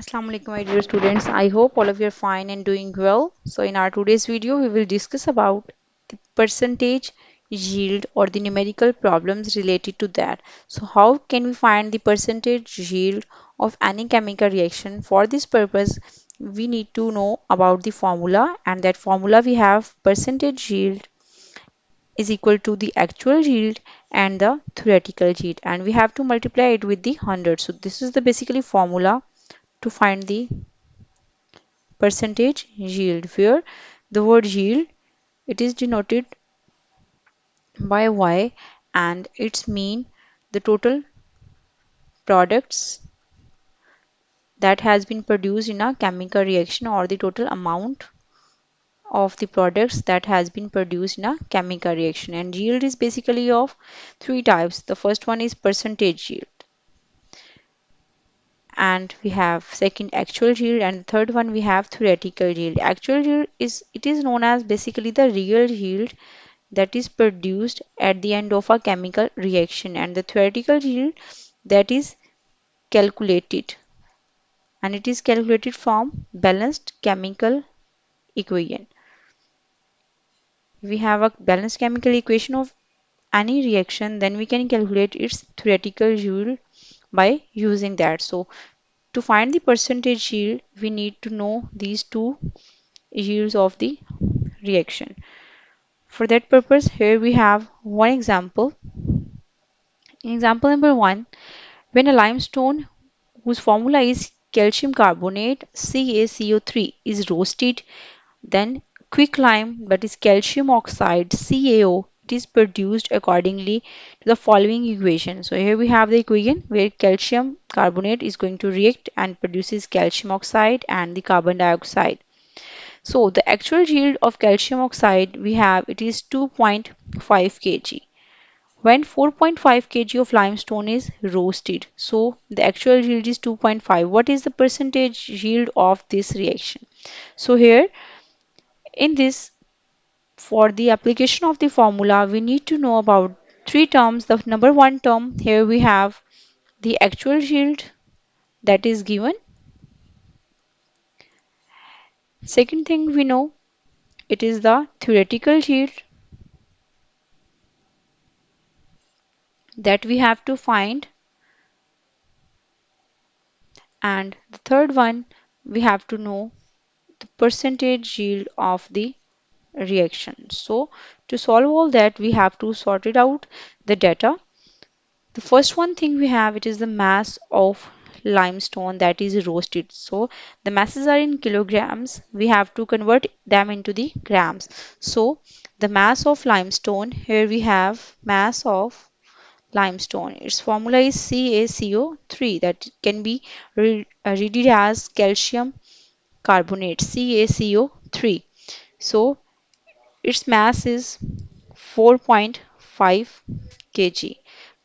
Assalamu alaikum, my dear students. I hope all of you are fine and doing well. So in our today's video, we will discuss about the percentage yield or the numerical problems related to that. So how can we find the percentage yield of any chemical reaction? For this purpose, we need to know about the formula, and that formula we have percentage yield is equal to the actual yield and the theoretical yield, and we have to multiply it with the 100. So this is the basically formula to find the percentage yield, where the word yield, it is denoted by y, and its mean the total products that has been produced in a chemical reaction, or the total amount of the products that has been produced in a chemical reaction. And yield is basically of three types. The first one is percentage yield, and we have second actual yield, and the third one we have theoretical yield. Actual yield is, it is known as basically the real yield that is produced at the end of a chemical reaction, and the theoretical yield that is calculated, and it is calculated from balanced chemical equation. We have a balanced chemical equation of any reaction, then we can calculate its theoretical yield by using that. So to find the percentage yield, we need to know these two yields of the reaction. For that purpose, here we have one example. In example number one, when a limestone whose formula is calcium carbonate CaCO3 is roasted, then quicklime, that is calcium oxide CaO, it is produced accordingly to the following equation. So here we have the equation where calcium carbonate is going to react and produces calcium oxide and the carbon dioxide. So the actual yield of calcium oxide we have, it is 2.5 kg when 4.5 kg of limestone is roasted. So the actual yield is 2.5. What is the percentage yield of this reaction? So here in this, for the application of the formula, we need to know about three terms. The number one term, here we have the actual yield that is given. Second thing we know, it is the theoretical yield that we have to find. And the third one, we have to know the percentage yield of the reaction. So to solve all that, we have to sort it out the data. The first one thing we have, it is the mass of limestone that is roasted. So the masses are in kilograms. We have to convert them into the grams. So the mass of limestone, here we have mass of limestone. Its formula is CaCO3, that can be read as calcium carbonate CaCO3. So its mass is 4.5 kg.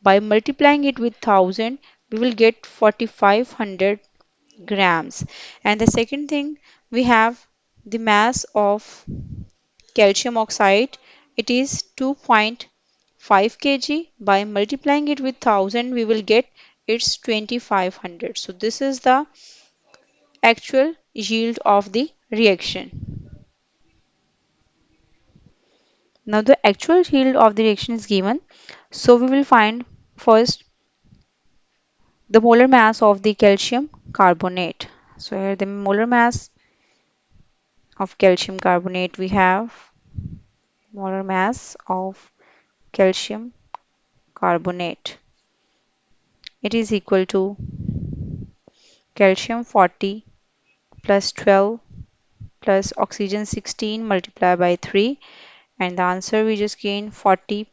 By multiplying it with 1000, we will get 4500 grams. And the second thing, we have the mass of calcium oxide. It is 2.5 kg. By multiplying it with 1000, we will get its 2500. So this is the actual yield of the reaction. Now the actual yield of the reaction is given. So we will find first the molar mass of the calcium carbonate. So here the molar mass of calcium carbonate, we have molar mass of calcium carbonate. It is equal to calcium 40 plus 12 plus oxygen 16 multiplied by 3, and the answer we just gained 40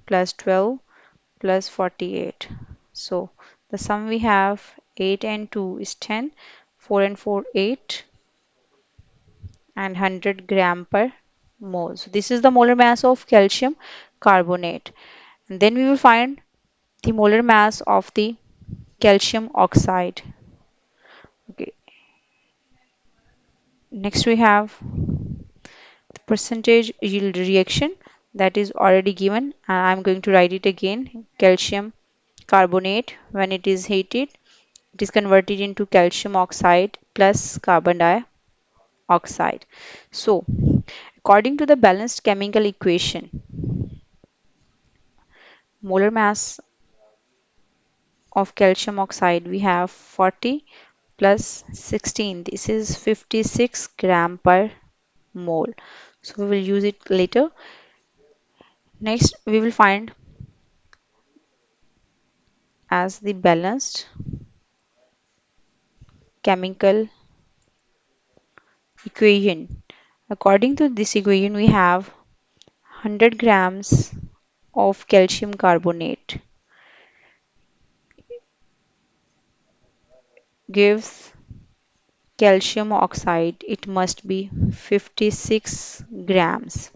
plus 12 plus 48. So the sum we have 8 and 2 is 10, 4 and 4 8, and 100 gram per mole. So this is the molar mass of calcium carbonate. And then we will find the molar mass of the calcium oxide. Okay. Next we have the percentage yield reaction that is already given, and I'm going to write it again. Calcium carbonate, when it is heated, It is converted into calcium oxide plus carbon dioxide. So, according to the balanced chemical equation, molar mass of calcium oxide we have 40 plus 16. This is 56 gram per mole. So we will use it later. Next, we will find as the balanced chemical equation. According to this equation, we have 100 grams of calcium carbonate gives calcium oxide. It must be 56 grams.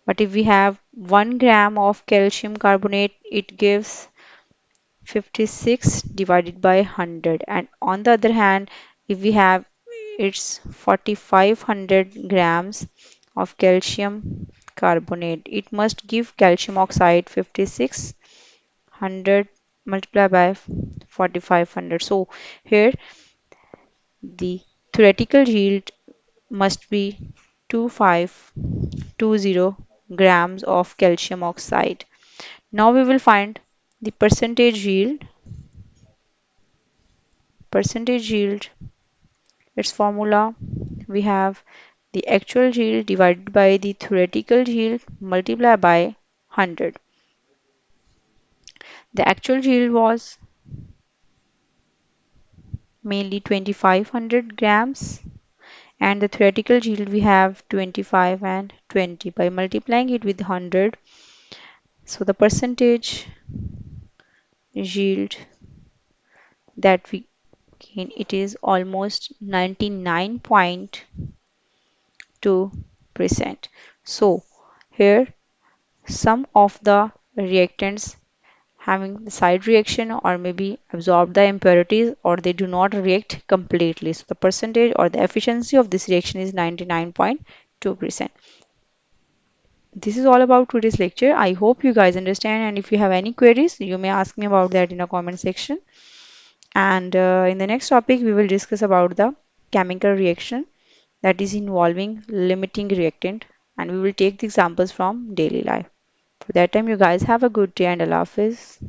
But if we have 1 gram of calcium carbonate, it gives 56 divided by 100. And on the other hand, if we have it's 4500 grams of calcium carbonate, it must give calcium oxide 5600 multiplied by 4500. So here the theoretical yield must be 2520 grams of calcium oxide. Now we will find the percentage yield. Percentage yield, its formula, we have the actual yield divided by the theoretical yield multiplied by 100. The actual yield was mainly 2500 grams and the theoretical yield we have 25 and 20. By multiplying it with 100, so the percentage yield that we gain, it is almost 99.2%. So here some of the reactants having the side reaction or maybe absorb the impurities or they do not react completely. So the percentage or the efficiency of this reaction is 99.2%. This is all about today's lecture. I hope you guys understand, and if you have any queries, you may ask me about that in the comment section. And in the next topic, we will discuss about the chemical reaction that is involving limiting reactant, and we will take the examples from daily life. For that time, you guys have a good day and Allah Hafiz.